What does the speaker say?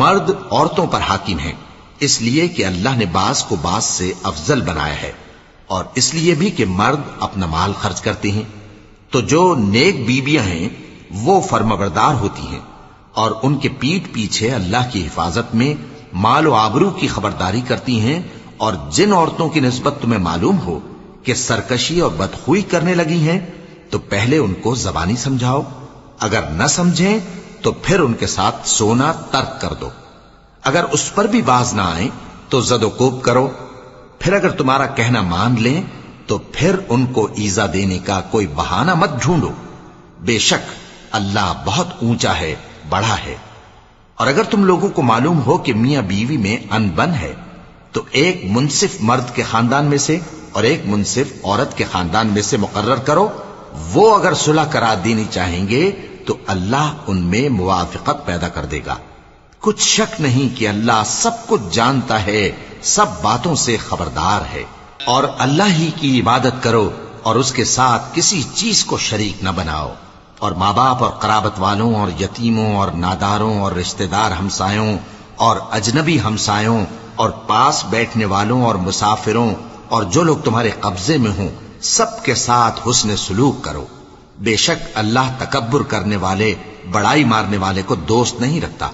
مرد عورتوں پر حاکم ہیں، اس لیے کہ اللہ نے بعض کو بعض سے افضل بنایا ہے، اور اس لیے بھی کہ مرد اپنا مال خرچ کرتے ہیں۔ تو جو نیک بیویاں ہیں وہ فرمانبردار ہوتی ہیں، اور ان کے پیٹھ پیچھے اللہ کی حفاظت میں مال و آبرو کی خبرداری کرتی ہیں۔ اور جن عورتوں کی نسبت تمہیں معلوم ہو کہ سرکشی اور بدخوئی کرنے لگی ہیں تو پہلے ان کو زبانی سمجھاؤ، اگر نہ سمجھیں تو پھر ان کے ساتھ سونا ترک کر دو۔ اگر اس پر بھی باز نہ آئیں تو زد و کوب کرو، پھر اگر تمہارا کہنا مان لیں تو پھر ان کو ایذا دینے کا کوئی بہانہ مت ڈھونڈو، بے شک اللہ بہت اونچا ہے، بڑا ہے۔ اور اگر تم لوگوں کو معلوم ہو کہ میاں بیوی میں انبن ہے تو ایک منصف مرد کے خاندان میں سے اور ایک منصف عورت کے خاندان میں سے مقرر کرو، وہ اگر صلح کرا دینی چاہیں گے تو اللہ ان میں موافقت پیدا کر دے گا۔ کچھ شک نہیں کہ اللہ سب کچھ جانتا ہے، سب باتوں سے خبردار ہے۔ اور اللہ ہی کی عبادت کرو اور اس کے ساتھ کسی چیز کو شریک نہ بناؤ، اور ماں باپ اور قرابت والوں اور یتیموں اور ناداروں اور رشتہ دار ہمسایوں اور اجنبی ہمسایوں اور پاس بیٹھنے والوں اور مسافروں اور جو لوگ تمہارے قبضے میں ہوں سب کے ساتھ حسن سلوک کرو۔ بے شک اللہ تکبر کرنے والے، بڑائی مارنے والے کو دوست نہیں رکھتا۔